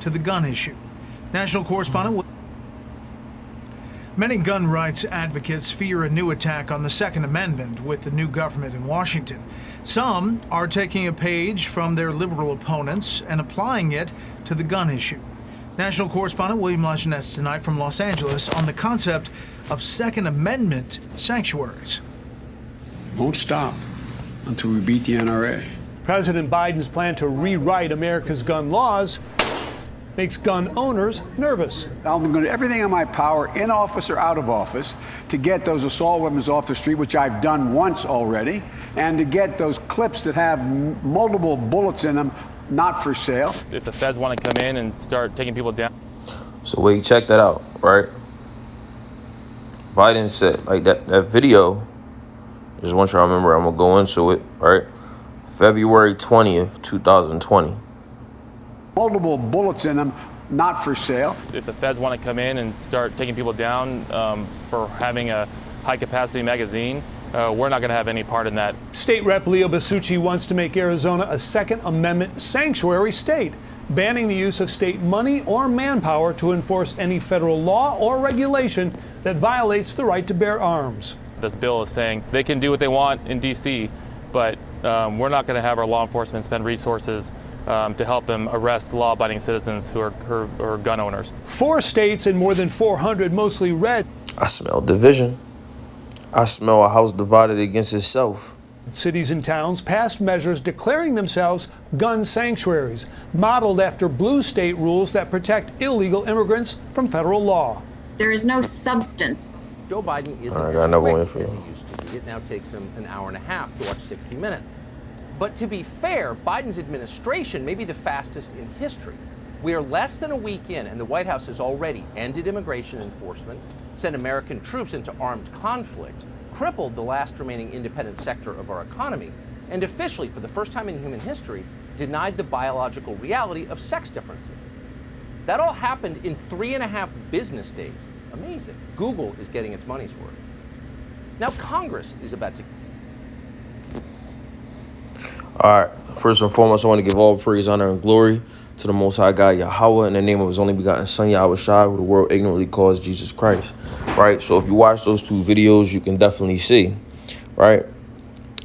to the gun issue. National correspondent. Many gun rights advocates fear a new attack on the Second Amendment with the new government in Washington. Some are taking a page from their liberal opponents and applying it to the gun issue. National correspondent William Lajeunesse tonight from Los Angeles on the concept of Second Amendment sanctuaries. Won't stop until we beat the NRA. President Biden's plan to rewrite America's gun laws makes gun owners nervous. I'm going to do everything in my power, in office or out of office, to get those assault weapons off the street, which I've done once already, and to get those clips that have multiple bullets in them not for sale. If the feds want to come in and start taking people down. So wait, check that out, right? Biden said, like that video, just want you to remember, I'm going to go into it, right? February 20th, 2020. Multiple bullets in them, not for sale. If the feds want to come in and start taking people down for having a high-capacity magazine, we're not going to have any part in that. State Rep Leo Basucci wants to make Arizona a Second Amendment sanctuary state, banning the use of state money or manpower to enforce any federal law or regulation that violates the right to bear arms. This bill is saying they can do what they want in D.C., but we're not going to have our law enforcement spend resources to help them arrest law-abiding citizens who are gun owners. 4 states and more than 400 mostly red. I smell division. I smell a house divided against itself. Cities and towns passed measures declaring themselves gun sanctuaries, modeled after blue state rules that protect illegal immigrants from federal law. There is no substance. Joe Biden isn't as quick as he used to be. It now takes him an hour and a half to watch 60 Minutes. But to be fair, Biden's administration may be the fastest in history. We are less than a week in, and the White House has already ended immigration enforcement, sent American troops into armed conflict, crippled the last remaining independent sector of our economy, and officially, for the first time in human history, denied the biological reality of sex differences. That all happened in 3.5 business days. Amazing. Google is getting its money's worth. Now Congress is about to... All right, first and foremost, I want to give all praise, honor, and glory to the Most High God, Yahweh, in the name of His only begotten Son, Yahweh Shai, who the world ignorantly calls Jesus Christ, right? So if you watch those 2 videos, you can definitely see, right?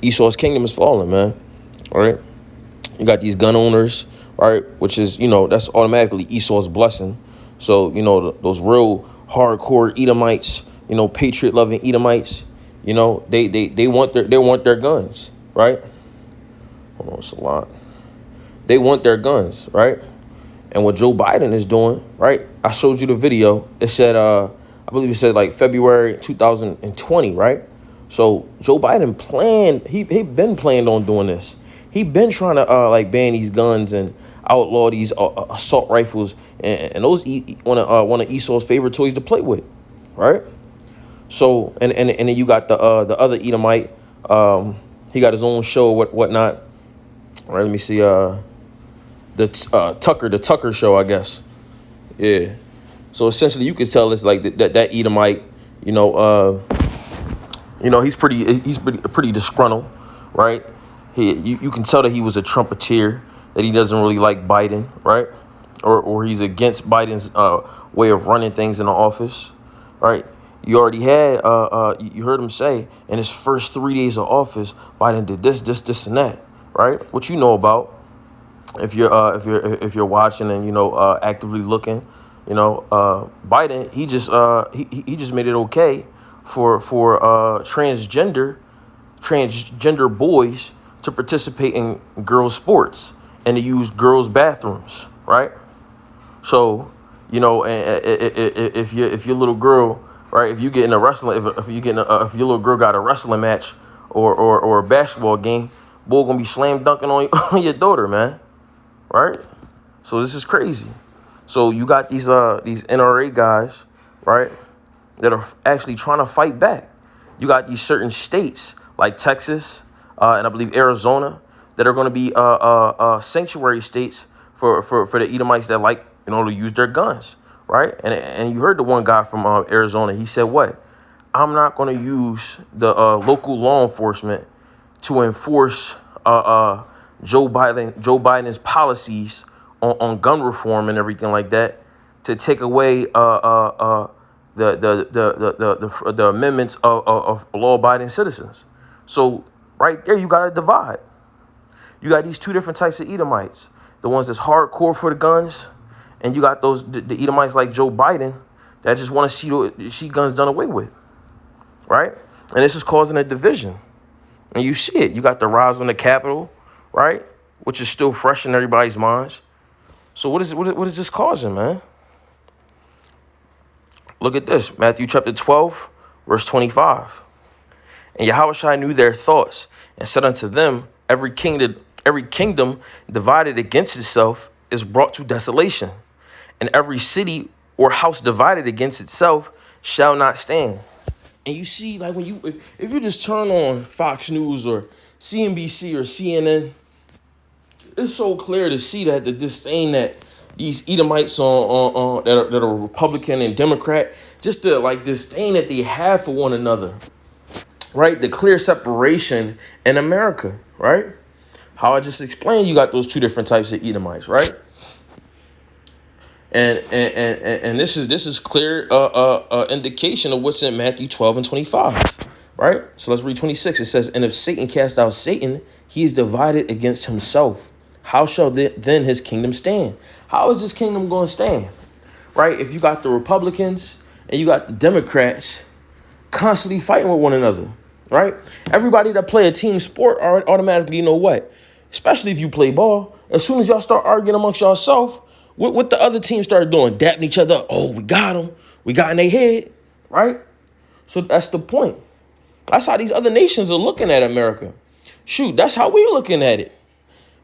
Esau's kingdom is falling, man, right? You got these gun owners, right, which is, that's automatically Esau's blessing. So, those real hardcore Edomites, patriot-loving Edomites, they want their guns, right? Hold on, it's a lot. They want their guns, right? And what Joe Biden is doing, right? I showed you the video. It said, I believe it said like February 2020, right? So Joe Biden planned, he been planned on doing this. He been trying to ban these guns and outlaw these assault rifles, and those one of Esau's favorite toys to play with, right? So and then you got the other Edomite, he got his own show, whatnot. All right, let me see. The Tucker show, I guess. Yeah. So essentially, you could tell it's like that Edomite. He's pretty disgruntled, right? You can tell that he was a trumpeter, that he doesn't really like Biden, right? Or he's against Biden's way of running things in the office, right? You already had you heard him say in his first 3 days of office, Biden did this, and that. Right, what you know about, if you're watching and actively looking, Biden he just made it okay for transgender boys to participate in girls' sports and to use girls' bathrooms, right? So if your little girl, right, if you get in a wrestling, if your little girl got a wrestling match or a basketball game, boy gonna be slam dunking on your daughter, man, right? So this is crazy. So you got these NRA guys, right, that are actually trying to fight back. You got these certain states like Texas and I believe Arizona that are going to be sanctuary states for the Edomites that like to use their guns, right? And you heard the one guy from Arizona. He said, "What? I'm not going to use the local law enforcement to enforce Joe Biden's policies on gun reform and everything like that to take away the amendments of law-abiding citizens. So right there, you got a divide. You got these two different types of Edomites. The ones that's hardcore for the guns, and you got the Edomites like Joe Biden that just want to see guns done away with, right? And this is causing a division. And you see it. You got the rise on the Capitol, right, which is still fresh in everybody's minds. So what is this causing, man? Look at this. Matthew chapter 12, verse 25. And Yahushua knew their thoughts and said unto them, every kingdom divided against itself is brought to desolation, and every city or house divided against itself shall not stand. And you see, like, when if you just turn on Fox News or CNBC or CNN, it's so clear to see that the disdain that these Edomites that are Republican and Democrat, just the like disdain that they have for one another, right? The clear separation in America, right? How I just explained, you got those two different types of Edomites, right? And this is clear indication of what's in Matthew 12 and 25, right? So let's read 26. It says, and if Satan cast out Satan, he is divided against himself. How shall then his kingdom stand? How is this kingdom going to stand, right? If you got the Republicans and you got the Democrats constantly fighting with one another, right? Everybody that play a team sport automatically know what? Especially if you play ball, as soon as y'all start arguing amongst yourself, what the other team start doing? Dapping each other. Oh, we got them. We got in their head, right? So that's the point. That's how these other nations are looking at America. Shoot, that's how we looking at it.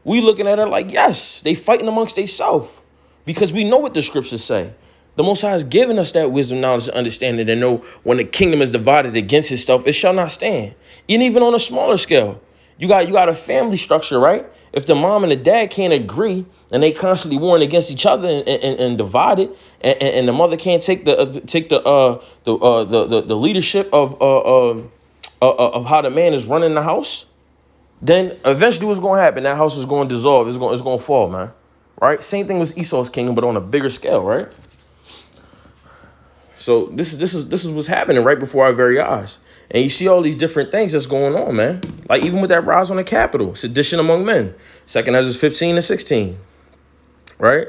We looking at it like, yes, they fighting amongst themselves because we know what the scriptures say. The Most High has given us that wisdom, knowledge, and understanding to know when the kingdom is divided against itself, it shall not stand. And even on a smaller scale, you got a family structure, right? If the mom and the dad can't agree and they constantly warring against each other and divided, and the mother can't take the leadership of how the man is running the house, then eventually what's going to happen? That house is going to dissolve. It's going to fall, man. Right? Same thing with Esau's kingdom, but on a bigger scale, right? So this is what's happening right before our very eyes. And you see all these different things that's going on, man. Like even with that rise on the Capitol, sedition among men. 2 Ezra 15 and 16. Right?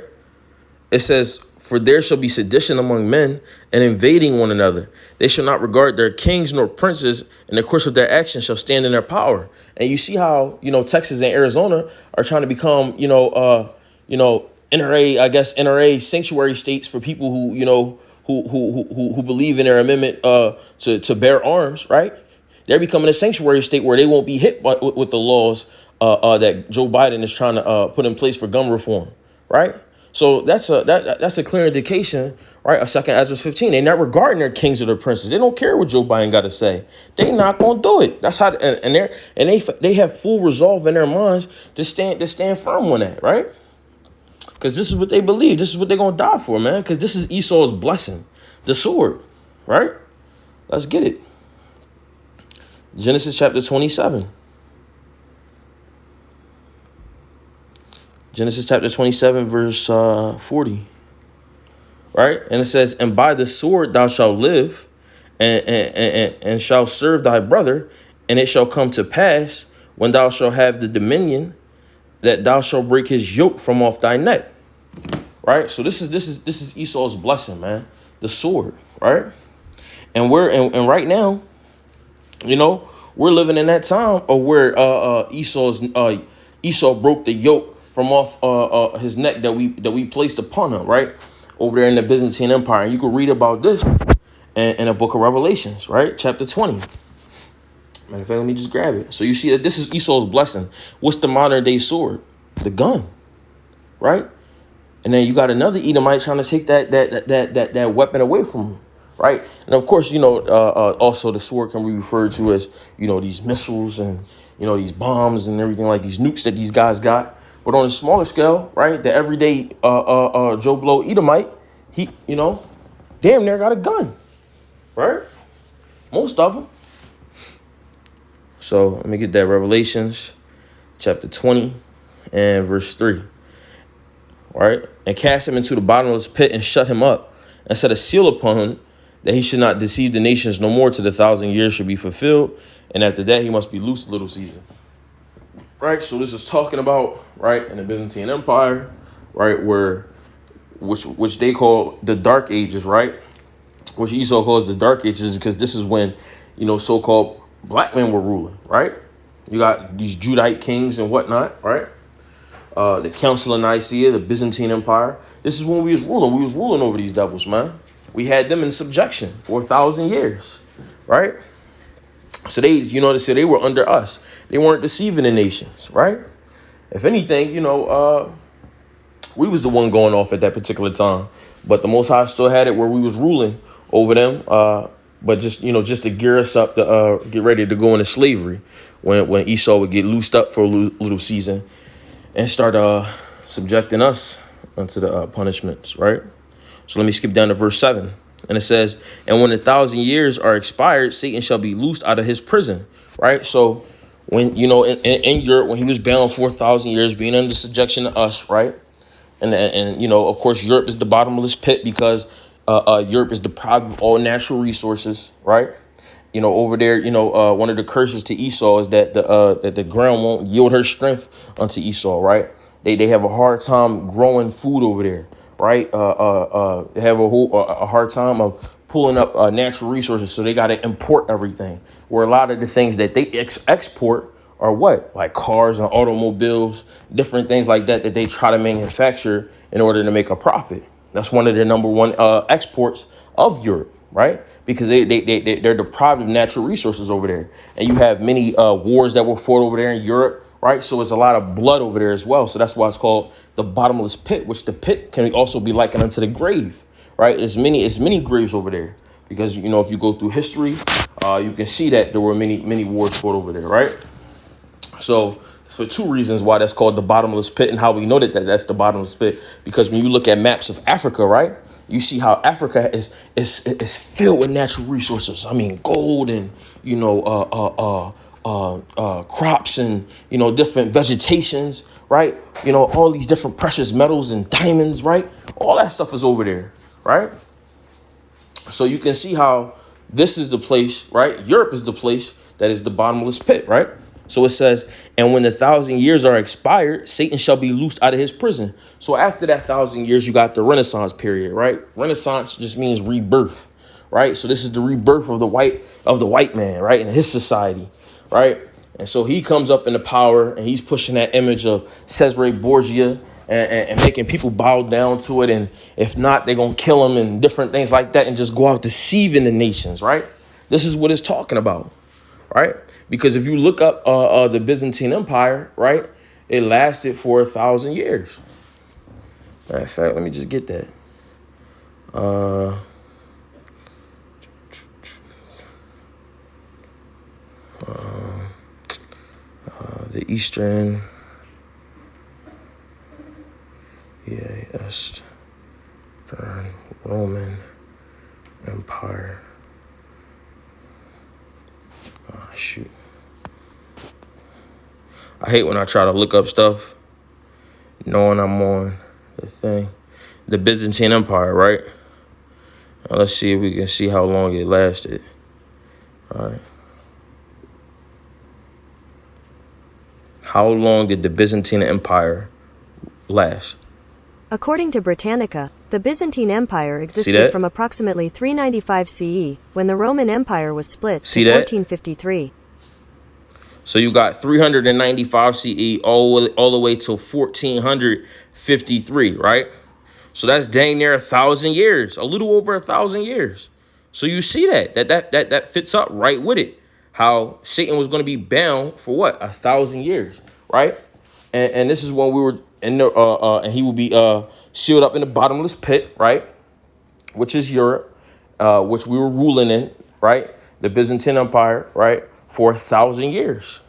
It says, for there shall be sedition among men and invading one another. They shall not regard their kings nor princes, and the course of their actions shall stand in their power. And you see how, Texas and Arizona are trying to become, NRA sanctuary states for people who, who believe in their amendment to bear arms, right? They're becoming a sanctuary state where they won't be hit with the laws that Joe Biden is trying to put in place for gun reform, right? So that's a clear indication, right? Of 2 Ezra 15. They're not regarding their kings or their princes. They don't care what Joe Biden got to say. They're not gonna do it. That's how, they have full resolve in their minds to stand firm on that, right? Because this is what they believe. This is what they're gonna die for, man. Because this is Esau's blessing, the sword, right? Let's get it. Genesis chapter 27. Genesis chapter 27, verse 40, right? And it says, and by the sword thou shalt live and shalt serve thy brother, and it shall come to pass when thou shalt have the dominion that thou shalt break his yoke from off thy neck, right? So this is Esau's blessing, man, the sword, right? And right now, we're living in that time of where Esau broke the yoke from off his neck that we placed upon him, right? Over there in the Byzantine Empire. And you can read about this in the book of Revelations, right? Chapter 20. Matter of fact, let me just grab it. So you see that this is Esau's blessing. What's the modern day sword? The gun, right? And then you got another Edomite trying to take that weapon away from him, right? And of course, also the sword can be referred to as, these missiles and, these bombs and everything, like these nukes that these guys got. But on a smaller scale, right, the everyday Joe Blow Edomite, he, damn near got a gun, right? Most of them. So let me get that. Revelations chapter 20 and verse 3. right? And cast him into the bottomless pit and shut him up and set a seal upon him that he should not deceive the nations no more till the 1,000 years should be fulfilled. And after that, he must be loosed little season. Right? So this is talking about, right, in the Byzantine Empire, right, which they call the Dark Ages, right? Which Esau calls the Dark Ages because this is when, so-called black men were ruling, right? You got these Judite kings and whatnot, right? The Council of Nicaea, the Byzantine Empire. This is when we was ruling. We was ruling over these devils, man. We had them in subjection for 1,000 years, right? So they were under us. They weren't deceiving the nations, right? If anything, we was the one going off at that particular time. But the Most High still had it where we was ruling over them. But just to gear us up to get ready to go into slavery when Esau would get loosed up for a little season and start subjecting us unto the punishments, right? So let me skip down to verse 7. And it says, and when 1,000 years are expired, Satan shall be loosed out of his prison, right? So when, in Europe, when he was bound for 1,000 years, being under subjection to us, right? And of course, Europe is the bottomless pit because Europe is deprived of all natural resources, right? Over there, one of the curses to Esau is that the ground won't yield her strength unto Esau, right? They have a hard time growing food over there, right? They have a hard time of pulling up natural resources, so they got to import everything. Where a lot of the things that they export are what? Like cars and automobiles, different things like that they try to manufacture in order to make a profit. That's one of their number one exports of Europe, right? Because they're deprived of natural resources over there. And you have many wars that were fought over there in Europe, right? So it's a lot of blood over there as well. So that's why it's called the bottomless pit, which the pit can also be likened unto the grave, right? It's many graves over there. Because, if you go through history, you can see that there were many wars fought over there, right? So for two reasons why that's called the bottomless pit and how we know that's the bottomless pit. Because when you look at maps of Africa, right, you see how Africa is filled with natural resources. I mean, gold and, crops and, different vegetations, right? All these different precious metals and diamonds, right? All that stuff is over there, right? So you can see how this is the place, right? Europe is the place that is the bottomless pit, right? So it says, and when the 1,000 years are expired, Satan shall be loosed out of his prison. So after that 1,000 years, you got the Renaissance period, right? Renaissance just means rebirth, right? So this is the rebirth of the white man, right? In his society, right? And so he comes up into power and he's pushing that image of Cesare Borgia and making people bow down to it. And if not, they're going to kill him and different things like that and just go out deceiving the nations, right? This is what it's talking about, right? Because if you look up the Byzantine Empire, right, it lasted for 1,000 years. Matter of fact, let me just get that. The Eastern, Eastern Roman Empire. Oh, shoot. I hate when I try to look up stuff knowing I'm on the thing. The Byzantine Empire, right? Now let's see if we can see how long it lasted. All right. How long did the Byzantine Empire last? According to Britannica, the Byzantine Empire existed from approximately 395 CE, when the Roman Empire was split, to 1453. So you got 395 CE all the way till 1453, right? So that's dang near 1,000 years, a little over 1,000 years. So you see that fits up right with it. How Satan was going to be bound for what? 1,000 years, right? And this is when we were in the and he will be sealed up in the bottomless pit, right? Which is Europe, which we were ruling in, right? The Byzantine Empire, right? For 1,000 years.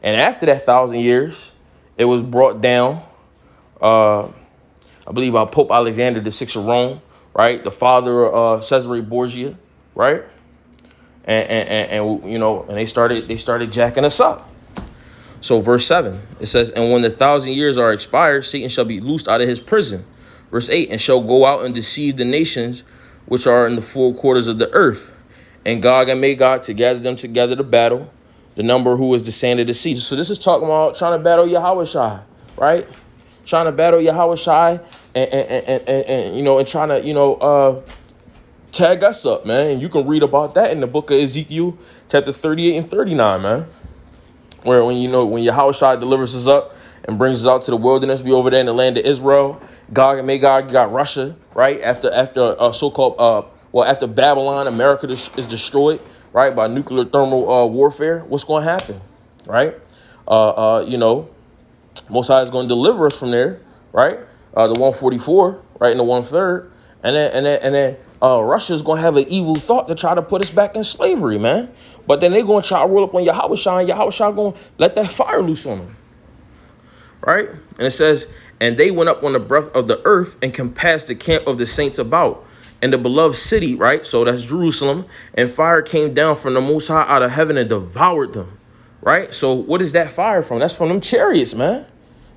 And after that 1,000 years, it was brought down, I believe, by Pope Alexander VI of Rome, right? The father of Cesare Borgia, right? And they started jacking us up. So verse 7, it says, and when the 1,000 years are expired, Satan shall be loosed out of his prison. Verse 8, and shall go out and deceive the nations which are in the four quarters of the earth, and Gog and Magog to gather them together to battle, the number who is the sand of the sea. So this is talking about trying to battle Yahushua, right? Trying to battle Yahushua and you know, and trying to, you know, tag us up, man. And you can read about that in the book of Ezekiel, chapter 38 and 39, man. Where when Yahushua delivers us up and brings us out to the wilderness, we over there in the land of Israel. Gog and Magog got Russia, right? After after Babylon, America is destroyed, right, by nuclear thermal warfare. What's going to happen, right? You know, Most High is going to deliver us from there, right? The 144, right, and the 1/3, and then Russia's going to have an evil thought to try to put us back in slavery, man. But then they're going to try to roll up on Yahushua, and Yahushua going to let that fire loose on them, right? And it says, and they went up on the breadth of the earth and compassed the camp of the saints about, and the beloved city, right? So that's Jerusalem, and fire came down from the Most High out of heaven and devoured them, right? So what is that fire from? That's from them chariots, man.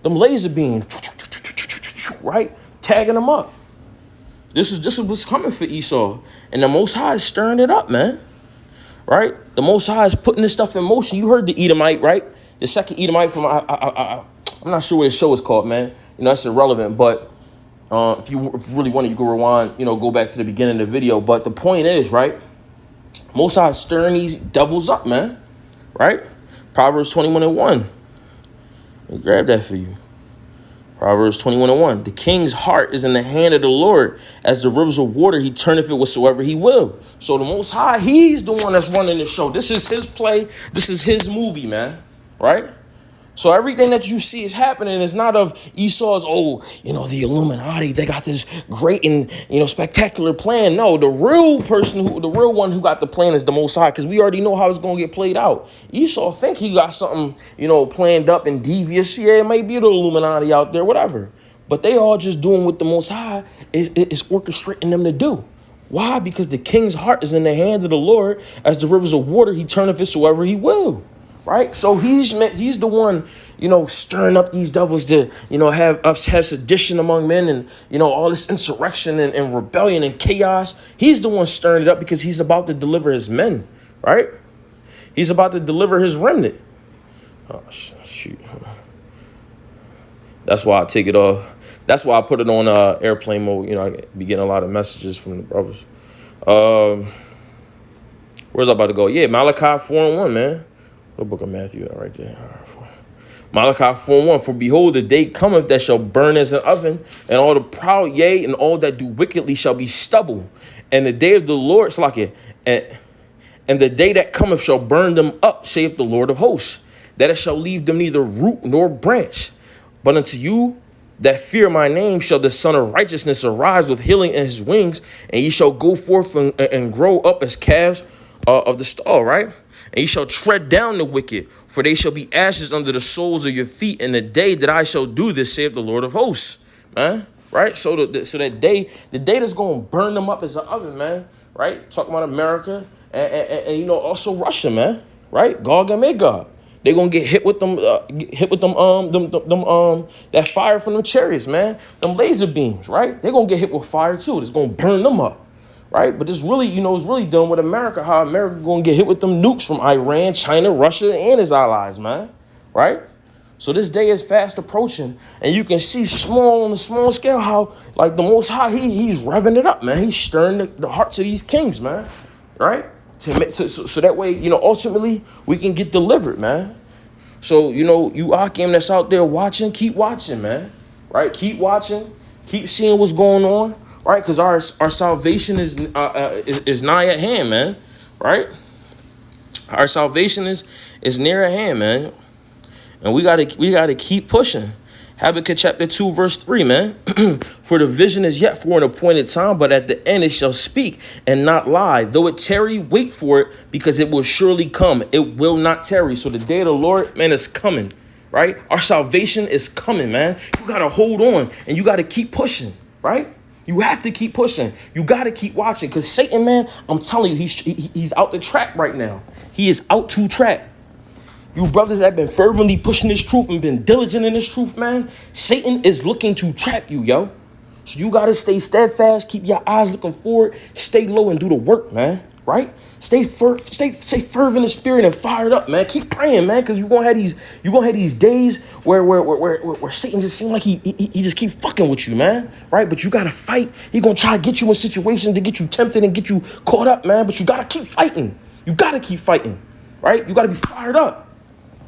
Them laser beams, right? Tagging them up. This is what's coming for Esau. And the Most High is stirring it up, man. Right? The Most High is putting this stuff in motion. You heard the Edomite, right? The second Edomite from, I'm not sure what his show is called, man. You know, that's irrelevant. But if you really want to, you can rewind, you know, go back to the beginning of the video. But the point is, right? Most High is stirring these devils up, man. Right? Proverbs 21:1. Let me grab that for you. Proverbs 21:1. The king's heart is in the hand of the Lord. As the rivers of water, he turneth it whatsoever he will. So the Most High, he's the one that's running the show. This is his play. This is his movie, man. Right? So everything that you see is happening is not of Esau's, the Illuminati, they got this great and, spectacular plan. No, the real one who got the plan is the Most High, because we already know how it's going to get played out. Esau think he got something, planned up and devious. Yeah, it might be the Illuminati out there, whatever. But they all just doing what the Most High is orchestrating them to do. Why? Because the king's heart is in the hand of the Lord. As the rivers of water, he turneth whatsoever he will. Right? So he's the one, stirring up these devils to, have sedition among men and, all this insurrection and rebellion and chaos. He's the one stirring it up because he's about to deliver his men, right? He's about to deliver his remnant. Oh, shoot. That's why I take it off. That's why I put it on airplane mode. I be getting a lot of messages from the brothers. Where's I about to go? Yeah, Malachi 4:1, man. The book of Matthew right there. Malachi 4:1. For behold, the day cometh that shall burn as an oven, and all the proud, yea, and all that do wickedly shall be stubble. And the day of the Lord, and the day that cometh shall burn them up, saith the Lord of hosts, that it shall leave them neither root nor branch. But unto you that fear my name shall the Son of Righteousness arise with healing in his wings, and ye shall go forth and grow up as calves of the stall, right? And ye shall tread down the wicked, for they shall be ashes under the soles of your feet in the day that I shall do this, saith the Lord of hosts, man. Right? So that day, the day that's going to burn them up as an oven, man. Right? Talking about America and also Russia, man. Right? Gog and Magog. They're going to get hit with them, that fire from them chariots, man. Them laser beams, right? They're going to get hit with fire too. It's going to burn them up. Right? But it's really, it's really done with America, how America going to get hit with them nukes from Iran, China, Russia, and his allies, man. Right? So this day is fast approaching, and you can see on a small scale how, like, the Most High, he's revving it up, man. He's stirring the hearts of these kings, man. Right? So that way, ultimately, we can get delivered, man. So, you Akim that's out there watching, keep watching, man. Right? Keep watching. Keep seeing what's going on. Right, because our salvation is nigh at hand, man. Right, our salvation is near at hand, man, and we gotta keep pushing. Habakkuk chapter 2 verse 3, man. For the vision is yet for an appointed time, but at the end it shall speak and not lie. Though it tarry, wait for it, because it will surely come. It will not tarry. So the day of the Lord, man, is coming. Right, our salvation is coming, man. You gotta hold on and you gotta keep pushing. Right. You have to keep pushing. You got to keep watching, because Satan, man, I'm telling you, he's out the track right now. He is out to track. You brothers that have been fervently pushing this truth and been diligent in this truth, man, Satan is looking to trap you, yo. So you gotta stay steadfast, keep your eyes looking forward, stay low and do the work, man. Right? Stay fervent in the spirit and fired up, man. Keep praying, man, because you're gonna have these days where Satan just seems like he just keep fucking with you, man. Right? But you gotta fight. He gonna try to get you in situations to get you tempted and get you caught up, man. But you gotta keep fighting. You gotta keep fighting. Right? You gotta be fired up.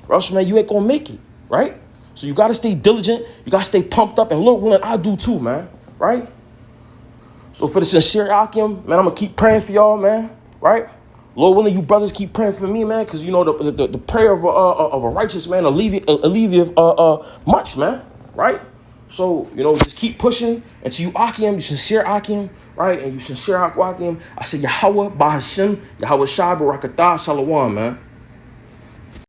Or else, man, you ain't gonna make it, right? So you gotta stay diligent, you gotta stay pumped up, and Lord willing, I do too, man, right? So for the sincere Akim, man, I'm gonna keep praying for y'all, man, right? Lord willing, you brothers keep praying for me, man, because you know the prayer of a righteous man alleviate much, man, right? So, you know, just keep pushing until you Akim, you sincere Akim, right? And you sincere Akim, I say Yahweh, Bahashim, Yahweh Shai, Barakatah, Shalom, man.